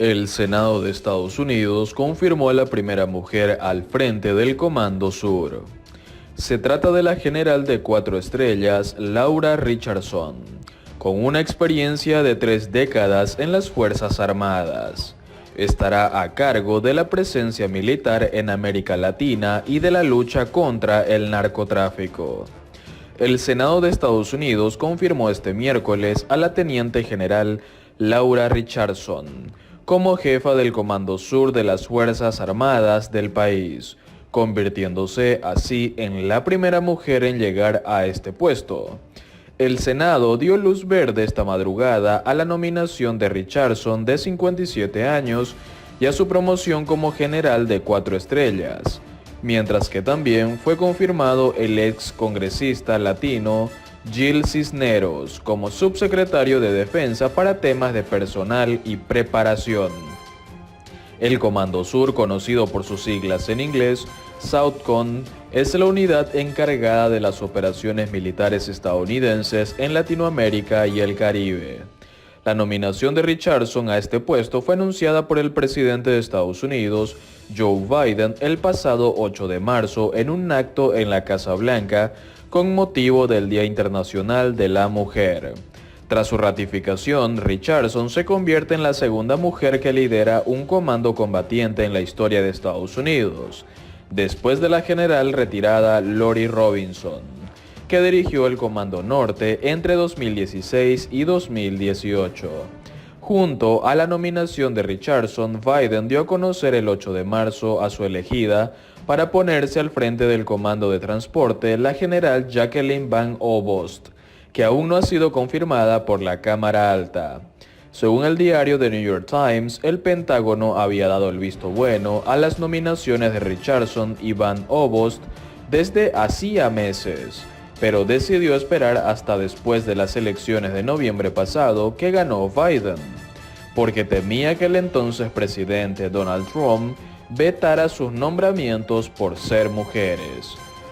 El Senado de Estados Unidos confirmó a la primera mujer al frente del Comando Sur. Se trata de la general de 4 estrellas, Laura Richardson, con una experiencia de 3 décadas en las Fuerzas Armadas. Estará a cargo de la presencia militar en América Latina y de la lucha contra el narcotráfico. El Senado de Estados Unidos confirmó este miércoles a la teniente general Laura Richardson como jefa del Comando Sur de las Fuerzas Armadas del país, convirtiéndose así en la primera mujer en llegar a este puesto. El Senado dio luz verde esta madrugada a la nominación de Richardson, de 57 años, y a su promoción como general de 4 estrellas, mientras que también fue confirmado el ex congresista latino Gil Cisneros como subsecretario de Defensa para temas de personal y preparación. El Comando Sur, conocido por sus siglas en inglés, SOUTHCOM, es la unidad encargada de las operaciones militares estadounidenses en Latinoamérica y el Caribe. La nominación de Richardson a este puesto fue anunciada por el presidente de Estados Unidos, Joe Biden, el pasado 8 de marzo en un acto en la Casa Blanca con motivo del Día Internacional de la Mujer. Tras su ratificación, Richardson se convierte en la segunda mujer que lidera un comando combatiente en la historia de Estados Unidos, después de la general retirada Lori Robinson, que dirigió el Comando Norte entre 2016 y 2018. Junto a la nominación de Richardson, Biden dio a conocer el 8 de marzo a su elegida para ponerse al frente del Comando de Transporte, la general Jacqueline Van Obost, que aún no ha sido confirmada por la Cámara Alta. Según el diario The New York Times, el Pentágono había dado el visto bueno a las nominaciones de Richardson y Van Obost desde hacía meses, pero decidió esperar hasta después de las elecciones de noviembre pasado que ganó Biden, porque temía que el entonces presidente Donald Trump vetara sus nombramientos por ser mujeres.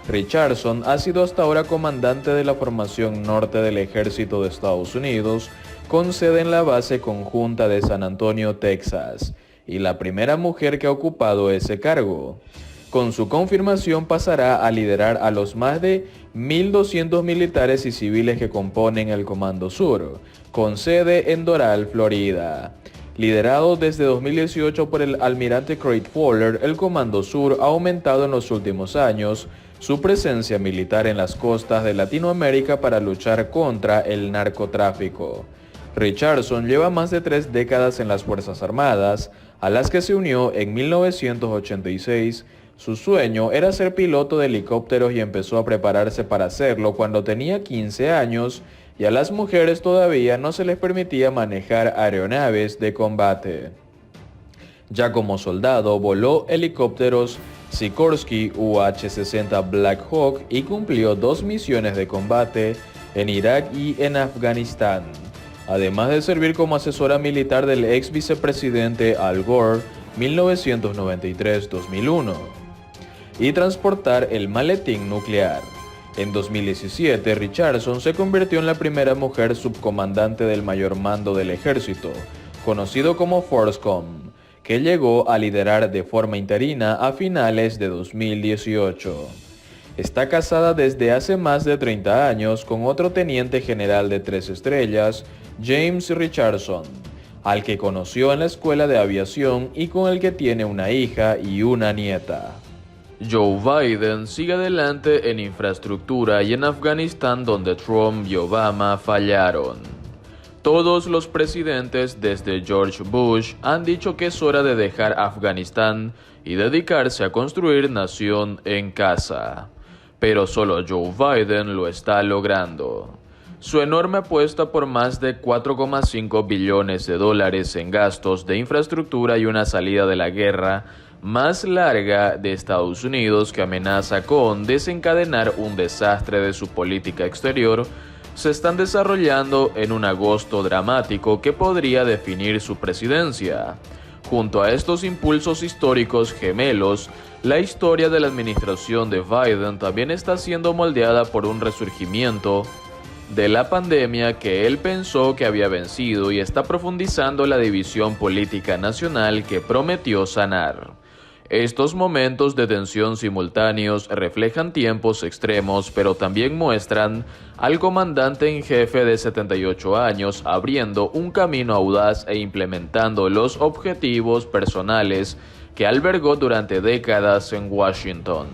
Richardson ha sido hasta ahora comandante de la formación norte del Ejército de Estados Unidos, con sede en la base conjunta de San Antonio, Texas, y la primera mujer que ha ocupado ese cargo. Con su confirmación pasará a liderar a los más de 1.200 militares y civiles que componen el Comando Sur, con sede en Doral, Florida. Liderado desde 2018 por el almirante Craig Fowler, el Comando Sur ha aumentado en los últimos años su presencia militar en las costas de Latinoamérica para luchar contra el narcotráfico. Richardson lleva más de 3 décadas en las Fuerzas Armadas, a las que se unió en 1986. Su sueño era ser piloto de helicópteros y empezó a prepararse para hacerlo cuando tenía 15 años, y a las mujeres todavía no se les permitía manejar aeronaves de combate. Ya como soldado, voló helicópteros Sikorsky UH-60 Black Hawk y cumplió 2 misiones de combate en Irak y en Afganistán, además de servir como asesora militar del ex vicepresidente Al Gore 1993-2001 y transportar el maletín nuclear. En 2017, Richardson se convirtió en la primera mujer subcomandante del mayor mando del ejército, conocido como FORSCOM, que llegó a liderar de forma interina a finales de 2018. Está casada desde hace más de 30 años con otro teniente general de 3 estrellas, James Richardson, al que conoció en la escuela de aviación y con el que tiene una hija y una nieta. Joe Biden sigue adelante en infraestructura y en Afganistán, donde Trump y Obama fallaron. Todos los presidentes desde George Bush han dicho que es hora de dejar Afganistán y dedicarse a construir nación en casa. Pero solo Joe Biden lo está logrando. Su enorme apuesta por más de 4,5 billones de dólares en gastos de infraestructura y una salida de la guerra más larga de Estados Unidos, que amenaza con desencadenar un desastre de su política exterior, se están desarrollando en un agosto dramático que podría definir su presidencia. Junto a estos impulsos históricos gemelos, la historia de la administración de Biden también está siendo moldeada por un resurgimiento de la pandemia que él pensó que había vencido y está profundizando la división política nacional que prometió sanar. Estos momentos de tensión simultáneos reflejan tiempos extremos, pero también muestran al comandante en jefe de 78 años abriendo un camino audaz e implementando los objetivos personales que albergó durante décadas en Washington.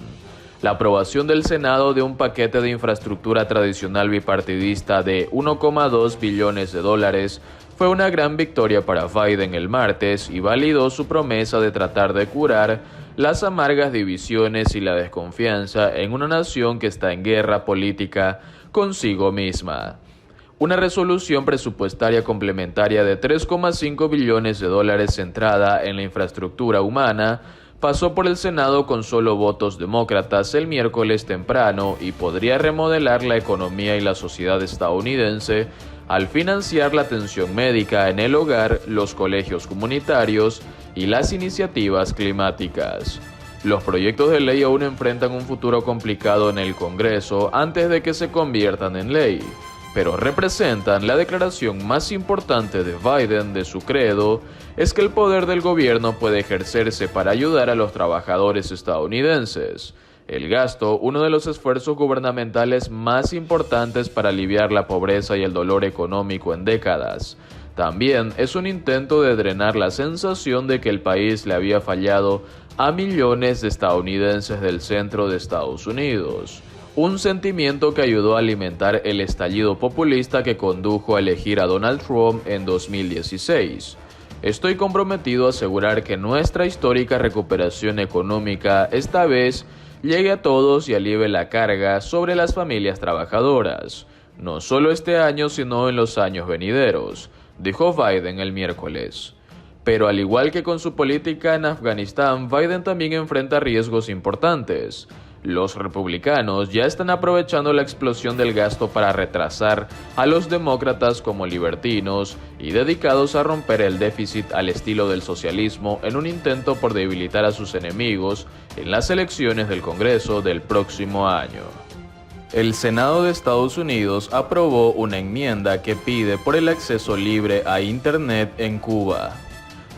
La aprobación del Senado de un paquete de infraestructura tradicional bipartidista de 1,2 billones de dólares fue una gran victoria para Biden el martes y validó su promesa de tratar de curar las amargas divisiones y la desconfianza en una nación que está en guerra política consigo misma. Una resolución presupuestaria complementaria de 3,5 billones de dólares centrada en la infraestructura humana pasó por el Senado con solo votos demócratas el miércoles temprano y podría remodelar la economía y la sociedad estadounidense al financiar la atención médica en el hogar, los colegios comunitarios y las iniciativas climáticas. Los proyectos de ley aún enfrentan un futuro complicado en el Congreso antes de que se conviertan en ley, pero representan la declaración más importante de Biden de su credo, es que el poder del gobierno puede ejercerse para ayudar a los trabajadores estadounidenses. El gasto, uno de los esfuerzos gubernamentales más importantes para aliviar la pobreza y el dolor económico en décadas. También es un intento de drenar la sensación de que el país le había fallado a millones de estadounidenses del centro de Estados Unidos. Un sentimiento que ayudó a alimentar el estallido populista que condujo a elegir a Donald Trump en 2016. Estoy comprometido a asegurar que nuestra histórica recuperación económica esta vez llegue a todos y alivie la carga sobre las familias trabajadoras, no solo este año sino en los años venideros, dijo Biden el miércoles. Pero al igual que con su política en Afganistán, Biden también enfrenta riesgos importantes. Los republicanos ya están aprovechando la explosión del gasto para retrasar a los demócratas como libertinos y dedicados a romper el déficit al estilo del socialismo en un intento por debilitar a sus enemigos en las elecciones del Congreso del próximo año. El Senado de Estados Unidos aprobó una enmienda que pide por el acceso libre a Internet en Cuba.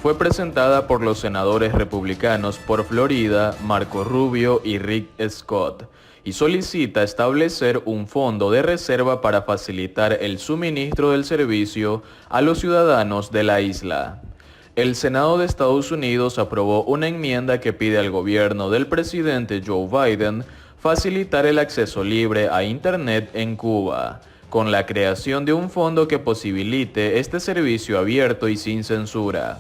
Fue presentada por los senadores republicanos por Florida, Marco Rubio y Rick Scott, y solicita establecer un fondo de reserva para facilitar el suministro del servicio a los ciudadanos de la isla. El Senado de Estados Unidos aprobó una enmienda que pide al gobierno del presidente Joe Biden facilitar el acceso libre a Internet en Cuba, con la creación de un fondo que posibilite este servicio abierto y sin censura.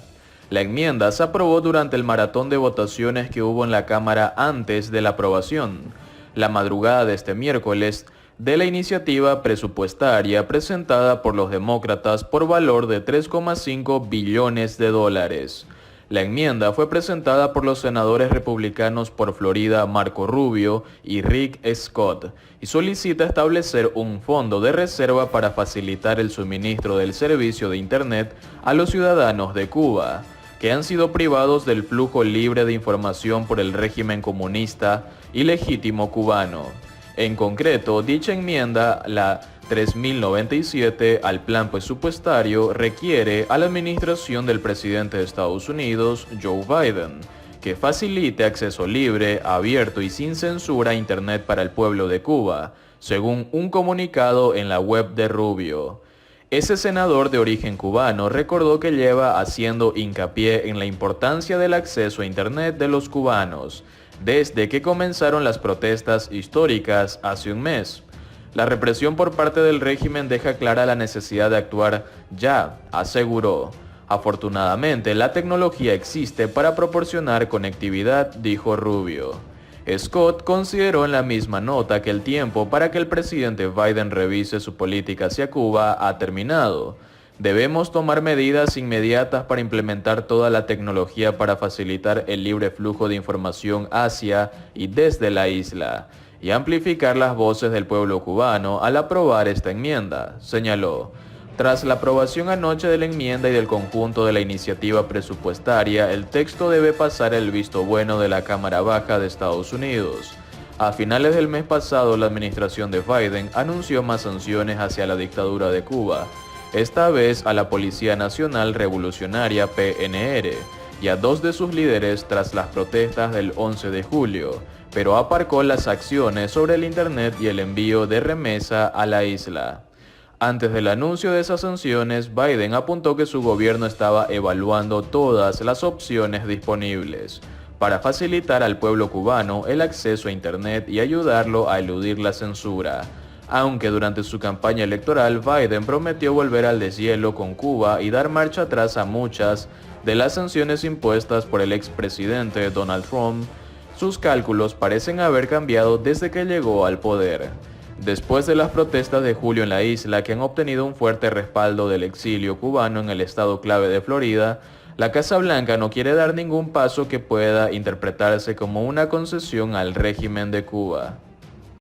La enmienda se aprobó durante el maratón de votaciones que hubo en la Cámara antes de la aprobación, la madrugada de este miércoles, de la iniciativa presupuestaria presentada por los demócratas por valor de 3,5 billones de dólares. La enmienda fue presentada por los senadores republicanos por Florida Marco Rubio y Rick Scott y solicita establecer un fondo de reserva para facilitar el suministro del servicio de Internet a los ciudadanos de Cuba, que han sido privados del flujo libre de información por el régimen comunista y legítimo cubano. En concreto, dicha enmienda, la 3097 al plan presupuestario, requiere a la administración del presidente de Estados Unidos, Joe Biden, que facilite acceso libre, abierto y sin censura a Internet para el pueblo de Cuba, según un comunicado en la web de Rubio. Ese senador de origen cubano recordó que lleva haciendo hincapié en la importancia del acceso a Internet de los cubanos, desde que comenzaron las protestas históricas hace un mes. La represión por parte del régimen deja clara la necesidad de actuar ya, aseguró. Afortunadamente, la tecnología existe para proporcionar conectividad, dijo Rubio. Scott consideró en la misma nota que el tiempo para que el presidente Biden revise su política hacia Cuba ha terminado. Debemos tomar medidas inmediatas para implementar toda la tecnología para facilitar el libre flujo de información hacia y desde la isla y amplificar las voces del pueblo cubano al aprobar esta enmienda, señaló. Tras la aprobación anoche de la enmienda y del conjunto de la iniciativa presupuestaria, el texto debe pasar el visto bueno de la Cámara Baja de Estados Unidos. A finales del mes pasado, la administración de Biden anunció más sanciones hacia la dictadura de Cuba, esta vez a la Policía Nacional Revolucionaria PNR y a dos de sus líderes tras las protestas del 11 de julio, pero aparcó las acciones sobre el Internet y el envío de remesa a la isla. Antes del anuncio de esas sanciones, Biden apuntó que su gobierno estaba evaluando todas las opciones disponibles para facilitar al pueblo cubano el acceso a Internet y ayudarlo a eludir la censura. Aunque durante su campaña electoral Biden prometió volver al deshielo con Cuba y dar marcha atrás a muchas de las sanciones impuestas por el expresidente Donald Trump, sus cálculos parecen haber cambiado desde que llegó al poder. Después de las protestas de julio en la isla, que han obtenido un fuerte respaldo del exilio cubano en el estado clave de Florida, la Casa Blanca no quiere dar ningún paso que pueda interpretarse como una concesión al régimen de Cuba.